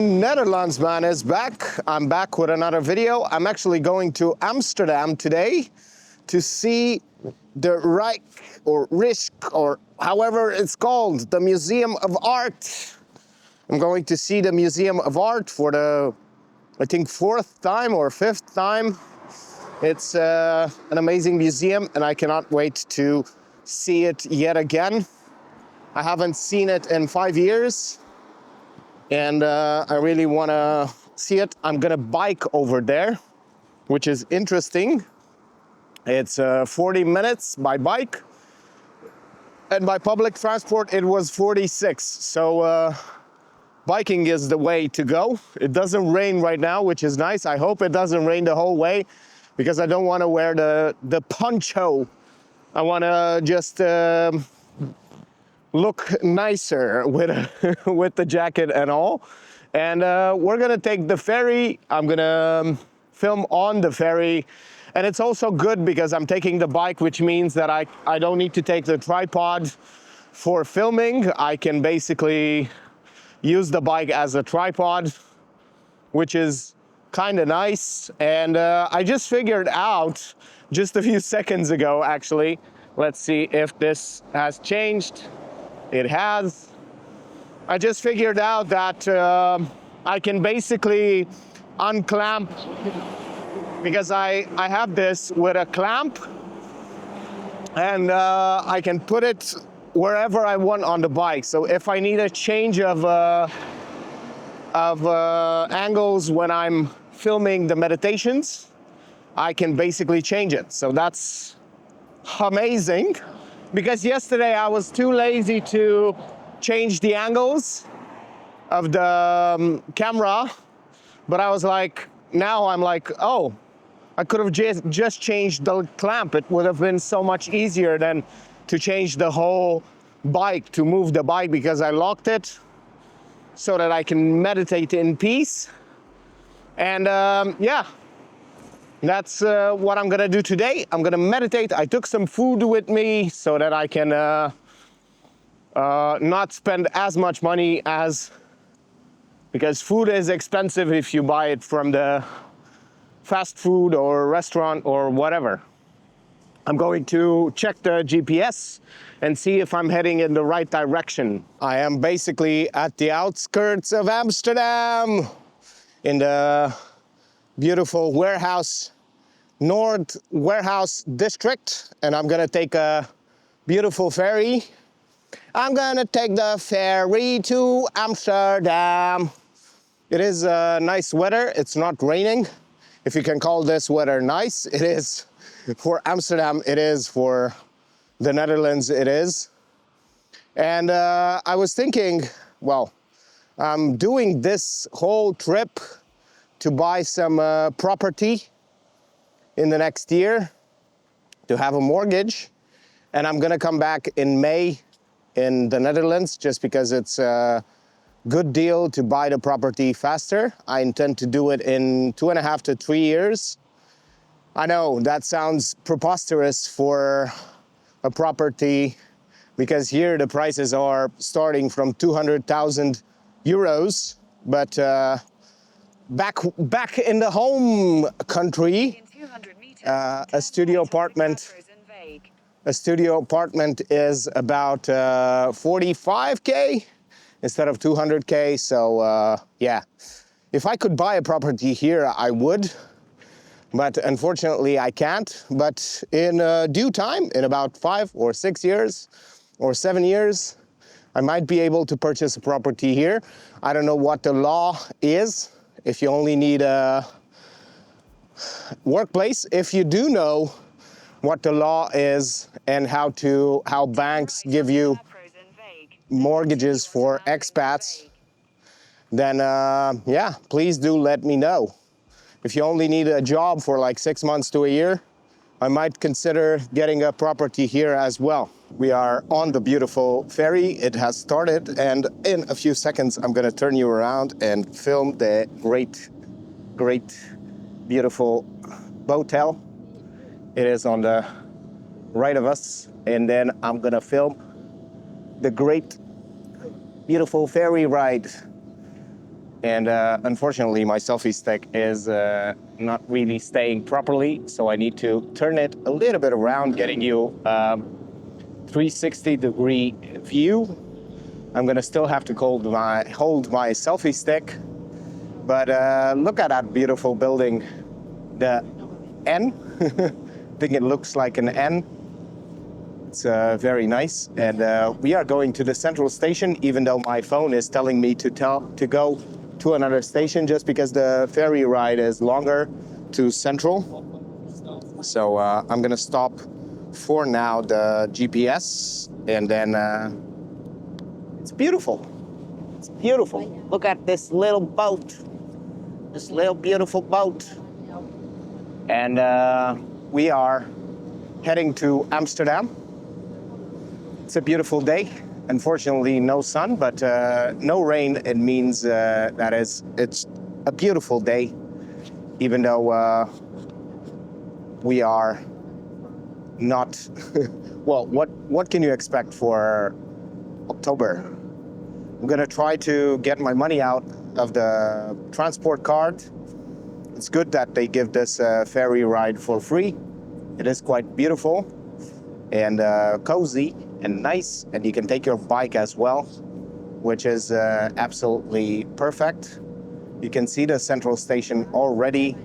Netherlands man is back. I'm back with another video. I'm actually going to Amsterdam today to see the Rijk or Risk or however it's called, the Museum of Art. I'm going to see the Museum of Art for the, I think, fourth time or fifth time. It's an amazing museum and I cannot wait to see it yet again. I haven't seen it in 5 years. And I really want to see it. I'm gonna bike over there, which is interesting. It's 40 minutes by bike, and by public transport it was 46. So biking is the way to go. It doesn't rain right now, which is nice. I hope it doesn't rain the whole way, because I don't want to wear the poncho. I want to just look nicer with the jacket and all. And we're gonna take the ferry. I'm gonna film on the ferry. And it's also good because I'm taking the bike, which means that I don't need to take the tripod for filming. I can basically use the bike as a tripod, which is kind of nice. And I just figured out just a few seconds ago, actually. Let's see if this has changed. It has. I just figured out that I can basically unclamp, because I have this with a clamp, and I can put it wherever I want on the bike. So if I need a change of angles when I'm filming the meditations, I can basically change it. So that's amazing. Because yesterday I was too lazy to change the angles of the camera, but I was like, now I'm like, oh, I could have just changed the clamp. It would have been so much easier than to change the whole bike, to move the bike, because I locked it so that I can meditate in peace. And yeah. That's what I'm gonna do today. I'm gonna meditate. I took some food with me so that I can not spend as much money because food is expensive if you buy it from the fast food or restaurant or whatever. I'm going to check the GPS and see if I'm heading in the right direction. I am basically at the outskirts of Amsterdam in the beautiful North Warehouse district, and I'm gonna take a beautiful ferry. I'm gonna take the ferry to Amsterdam. It is nice weather. It's not raining. If you can call this weather nice, it is for Amsterdam. It is for the Netherlands. It is. And I was thinking, well, I'm doing this whole trip to buy some property in the next year, to have a mortgage, and I'm gonna come back in May in the Netherlands, just because it's a good deal to buy the property faster. I intend to do it in 2.5 to 3 years. I know that sounds preposterous for a property, because here the prices are starting from 200,000 euros, but back in the home country, a studio apartment is about 45K instead of 200K. So yeah, if I could buy a property here, I would, but unfortunately I can't. But in due time, in about 5 or 6 years or 7 years, I might be able to purchase a property here. I don't know what the law is, if you only need a workplace. If you do know what the law is and how banks give you mortgages for expats, then yeah, please do let me know. If you only need a job for like 6 months to a year, I might consider getting a property here as well. We are on the beautiful ferry. It has started, and in a few seconds I'm gonna turn you around and film the great, beautiful boatel. It is on the right of us, and then I'm gonna film the great, beautiful ferry ride And unfortunately, my selfie stick is not really staying properly, so I need to turn it a little bit around, getting you 360-degree view. I'm gonna still have to hold my selfie stick, but look at that beautiful building, the N. I think it looks like an N. It's very nice, and we are going to the central station, even though my phone is telling me to go to another station, just because the ferry ride is longer to central. So I'm gonna stop for now the GPS, and then it's beautiful. It's beautiful. Look at this little boat, this little beautiful boat, and we are heading to Amsterdam. It's a beautiful day. Unfortunately, no sun, but no rain. It means that it's a beautiful day, even though we are not. Well, what can you expect for October? I'm gonna try to get my money out of the transport card. It's good that they give this ferry ride for free. It is quite beautiful and cozy and nice, and you can take your bike as well, which is absolutely perfect. You can see the central station already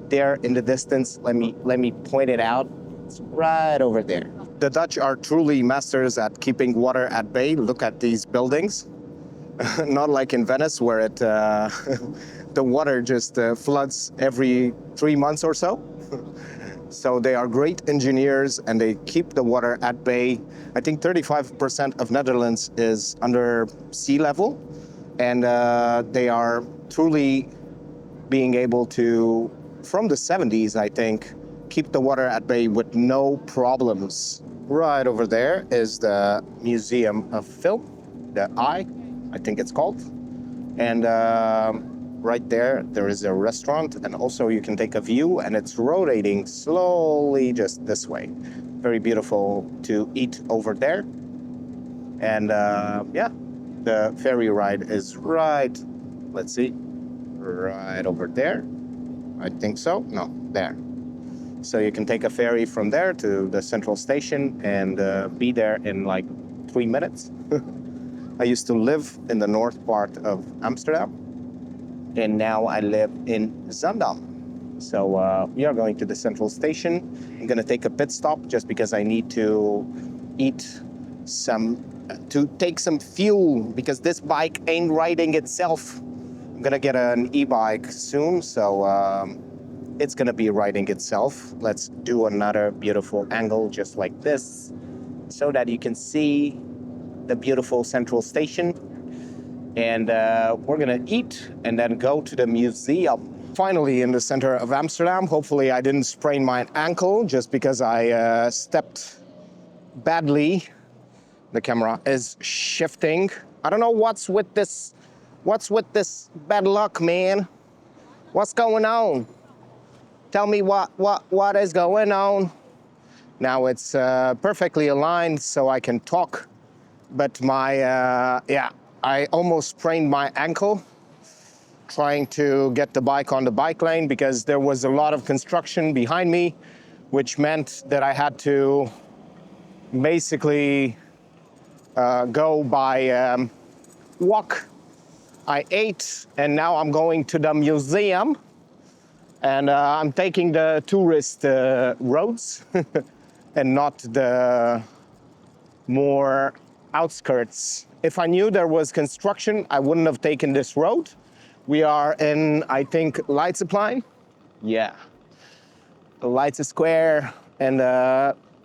there in the distance. Let me point it out. It's right over there. The Dutch are truly masters at keeping water at bay. Look at these buildings. Not like in Venice, where it the water just floods every 3 months or so. So they are great engineers, and they keep the water at bay. I think 35% of Netherlands is under sea level, and they are truly being able to, from the 70s, I think, keep the water at bay with no problems. Right over there is the Museum of Film, the I think it's called. And right there is a restaurant, and also you can take a view, and it's rotating slowly just this way. Very beautiful to eat over there. And yeah, the ferry ride is right, let's see, right over there. I think so. No, there. So you can take a ferry from there to the central station and be there in like 3 minutes. I used to live in the north part of Amsterdam, and now I live in Zandam. So we are going to the central station. I'm gonna take a pit stop just because I need to take some fuel, because this bike ain't riding itself. I'm gonna get an e-bike soon, so it's gonna be riding itself. Let's do another beautiful angle just like this, so that you can see the beautiful central station. And we're gonna eat and then go to the museum. Finally in the center of Amsterdam. Hopefully I didn't sprain my ankle just because I stepped badly. The camera is shifting. I don't know what's with this bad luck, man. What's going on? Tell me what is going on. Now it's perfectly aligned so I can talk, but I almost sprained my ankle trying to get the bike on the bike lane, because there was a lot of construction behind me, which meant that I had to basically go by walk. I ate, and now I'm going to the museum, and I'm taking the tourist roads and not the more outskirts. If I knew there was construction, I wouldn't have taken this road. We are in, I think, Leidseplein. Yeah, the Leidse Square, and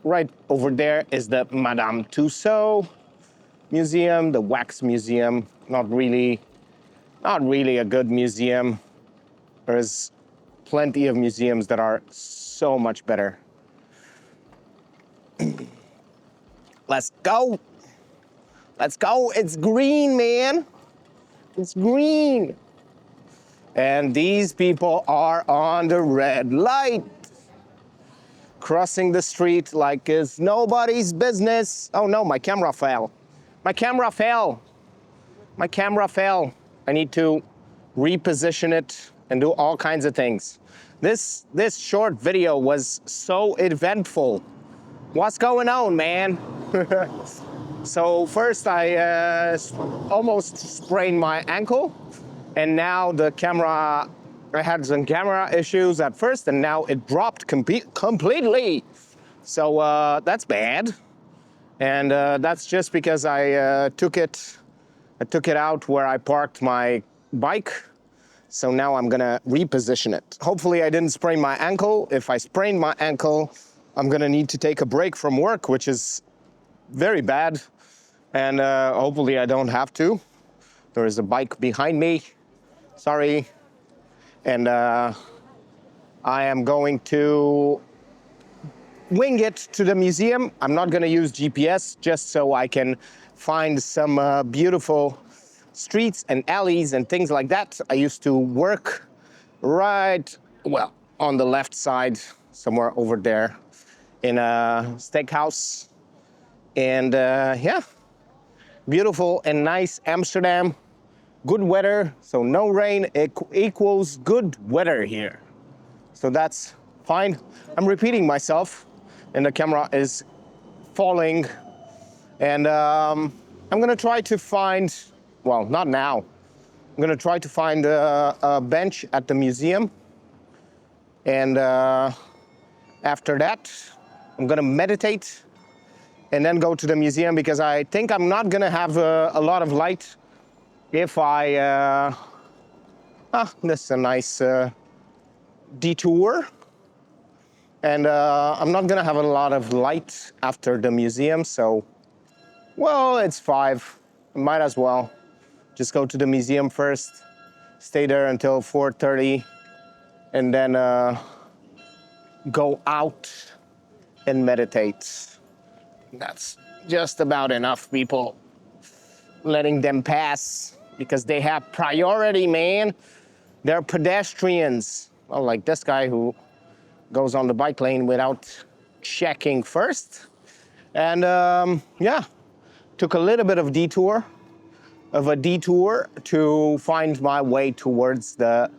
right over there is the Madame Tussauds Museum, the Wax Museum. Not really a good museum. There's plenty of museums that are so much better. Let's go. Let's go. It's green, man. It's green. And these people are on the red light, crossing the street like it's nobody's business. Oh no, my camera fell. My camera fell. My camera fell. I need to reposition it, and do all kinds of things. This short video was so eventful. What's going on, man? So first I almost sprained my ankle, and now the camera, I had some camera issues at first, and now it dropped completely. So that's bad, and that's just because I took it out where I parked my bike. So now I'm gonna reposition it. Hopefully I didn't sprain my ankle. If I sprain my ankle, I'm gonna need to take a break from work, which is very bad. And hopefully I don't have to. There is a bike behind me. Sorry. And I am going to wing it to the museum. I'm not gonna use GPS just so I can find some beautiful streets and alleys and things like that. I used to work right, well, on the left side, somewhere over there in a steakhouse. And yeah, beautiful and nice Amsterdam. Good weather, so no rain equals good weather here. So that's fine. I'm repeating myself and the camera is falling. And I'm gonna try to find, well, not now. I'm gonna try to find a bench at the museum. And after that, I'm gonna meditate and then go to the museum, because I think I'm not gonna have a lot of light if I, this is a nice detour. And I'm not gonna have a lot of light after the museum, so, well, it's 5. Might as well just go to the museum first, stay there until 4:30, and then go out and meditate. That's just about enough, people. Letting them pass because they have priority, man. They're pedestrians. Well, like this guy who goes on the bike lane without checking first. And yeah, took a little bit of a detour to find my way towards the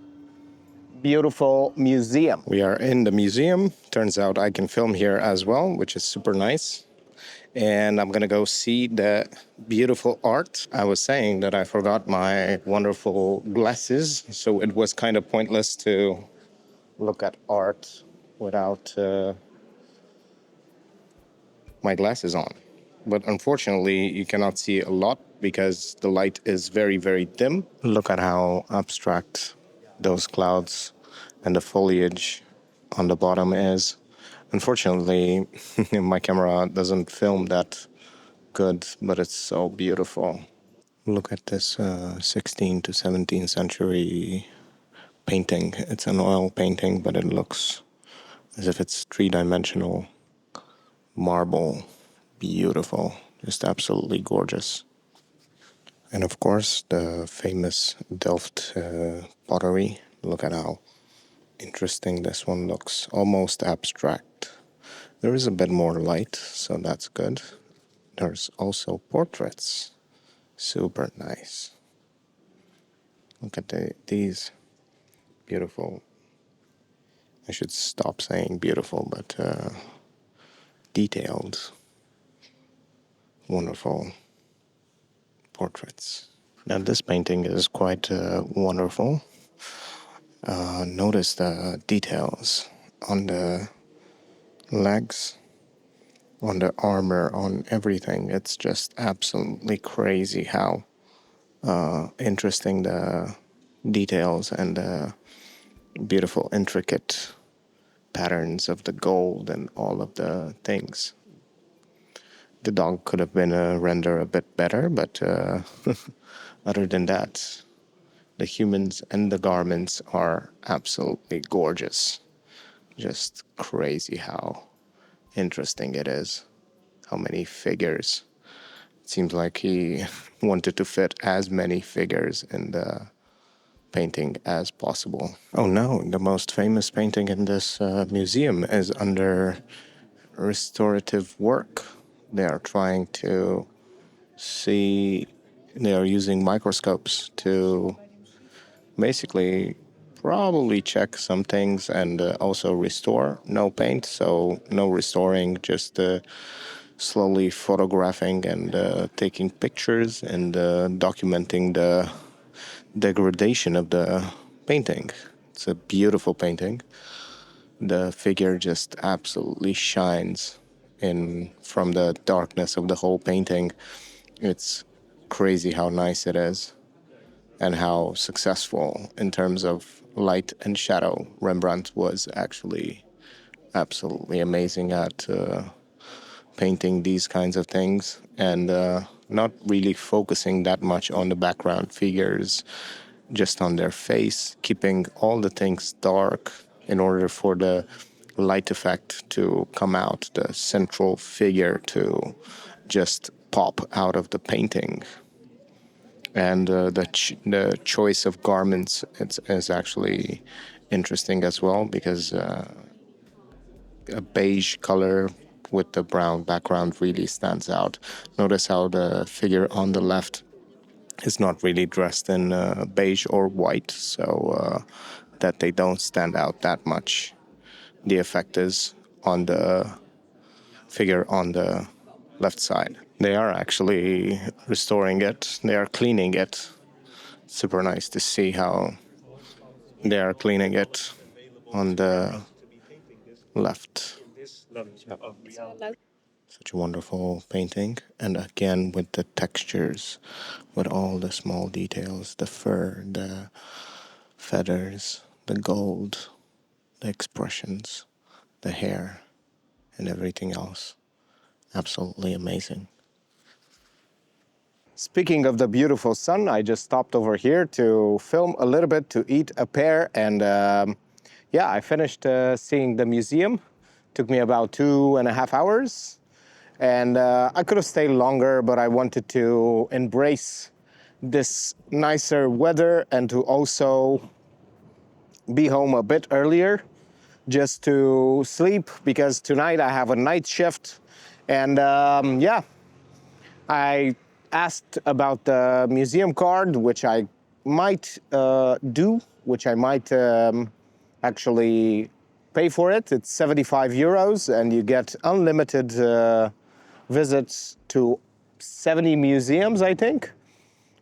beautiful museum. We are in the museum. Turns out I can film here as well, which is super nice. And I'm gonna go see the beautiful art. I was saying that I forgot my wonderful glasses, so it was kind of pointless to look at art without my glasses on. But unfortunately, you cannot see a lot because the light is very, very dim. Look at how abstract those clouds and the foliage on the bottom is. Unfortunately, my camera doesn't film that good, but it's so beautiful. Look at this 16th to 17th century painting. It's an oil painting, but it looks as if it's three-dimensional marble. Beautiful, just absolutely gorgeous. And of course, the famous Delft pottery. Look at how interesting this one looks, almost abstract. There is a bit more light, so that's good. There's also portraits, super nice. Look at these beautiful, I should stop saying beautiful, but detailed, wonderful portraits. Now this painting is quite wonderful. Notice the details on the legs, on the armor, on everything. It's just absolutely crazy how interesting the details and the beautiful, intricate patterns of the gold and all of the things. The dog could have been rendered a bit better, but other than that, the humans and the garments are absolutely gorgeous. Just crazy how interesting it is. How many figures. It seems like he wanted to fit as many figures in the painting as possible. Oh no, the most famous painting in this museum is under restorative work. They are trying to see, they are using microscopes to basically probably check some things and also restore. No paint, so no restoring, just slowly photographing and taking pictures and documenting the degradation of the painting. It's a beautiful painting. The figure just absolutely shines in from the darkness of the whole painting. It's crazy how nice it is and how successful in terms of light and shadow. Rembrandt was actually absolutely amazing at painting these kinds of things and not really focusing that much on the background figures, just on their face, keeping all the things dark in order for the light effect to come out, the central figure to just pop out of the painting. And the choice of garments is actually interesting as well because a beige color with the brown background really stands out. Notice how the figure on the left is not really dressed in beige or white, so that they don't stand out that much. The effect is on the figure on the left side. They are actually restoring it, they are cleaning it. Super nice to see how they are cleaning it on the left. Such a wonderful painting, and again with the textures, with all the small details, the fur, the feathers, the gold, the expressions, the hair, and everything else. Absolutely amazing. Speaking of the beautiful sun, I just stopped over here to film a little bit, to eat a pear, and yeah, I finished seeing the museum. Took me about 2.5 hours, and I could have stayed longer, but I wanted to embrace this nicer weather and to also be home a bit earlier just to sleep because tonight I have a night shift. And yeah, I asked about the museum card, which I might do, which I might actually pay for it. It's 75 euros and you get unlimited visits to 70 museums, I think.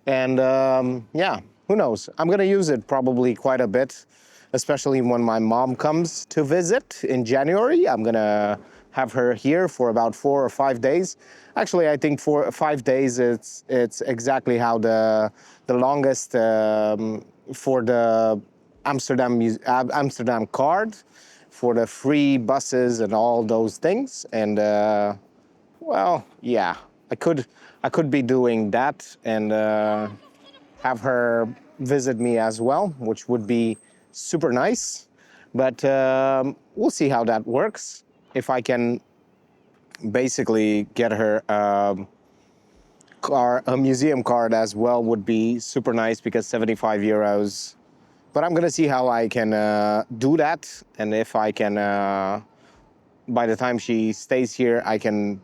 And yeah, who knows? I'm going to use it probably quite a bit, especially when my mom comes to visit in January. I'm going to have her here for about 4 or 5 days. Actually, I think 4 or 5 days, it's exactly how the longest for the Amsterdam card, for the free buses and all those things. And well, yeah, I could be doing that and have her visit me as well, which would be super nice. But we'll see how that works. If I can basically get her a museum card as well, would be super nice because 75 euros. But I'm gonna see how I can do that, and if I can, by the time she stays here, I can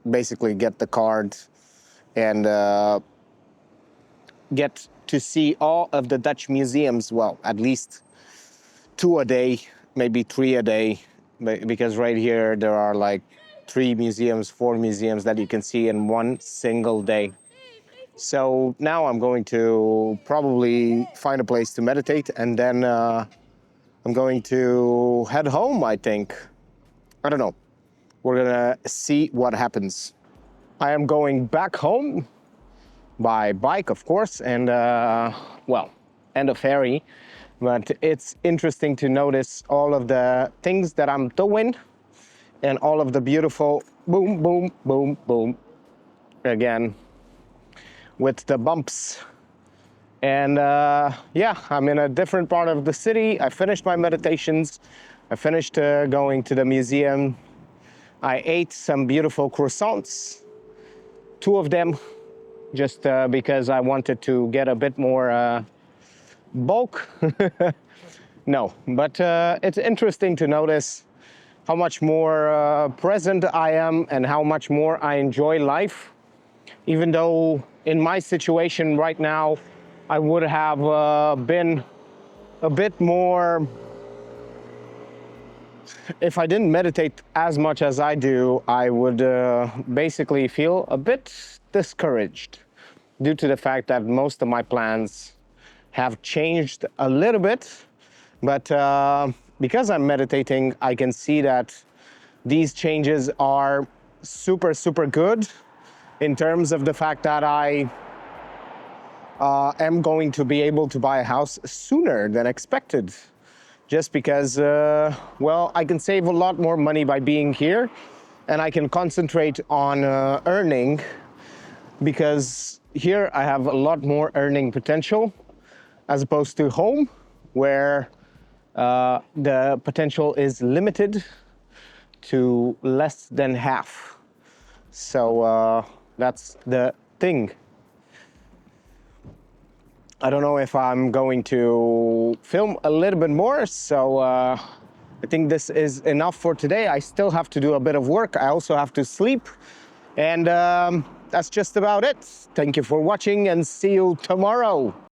basically get the card and get to see all of the Dutch museums, well, at least 2 a day, maybe 3 a day, because right here there are like 3 museums, 4 museums that you can see in one single day. So now I'm going to probably find a place to meditate, and then I'm going to head home, I think. I don't know. We're gonna see what happens. I am going back home by bike, of course, and well, and a ferry. But it's interesting to notice all of the things that I'm doing and all of the beautiful boom, boom, boom, boom. Again, with the bumps. And yeah, I'm in a different part of the city. I finished my meditations. I finished going to the museum. I ate some beautiful croissants, 2 of them, just because I wanted to get a bit more bulk. No, but it's interesting to notice how much more present I am and how much more I enjoy life. Even though in my situation right now, I would have been a bit more. If I didn't meditate as much as I do, I would basically feel a bit discouraged due to the fact that most of my plans have changed a little bit. But because I'm meditating, I can see that these changes are super, super good in terms of the fact that I am going to be able to buy a house sooner than expected. Just because, well, I can save a lot more money by being here, and I can concentrate on earning, because here I have a lot more earning potential as opposed to home, where the potential is limited to less than half. So that's the thing. I don't know if I'm going to film a little bit more, so I think this is enough for today. I still have to do a bit of work. I also have to sleep, and that's just about it. Thank you for watching, and see you tomorrow.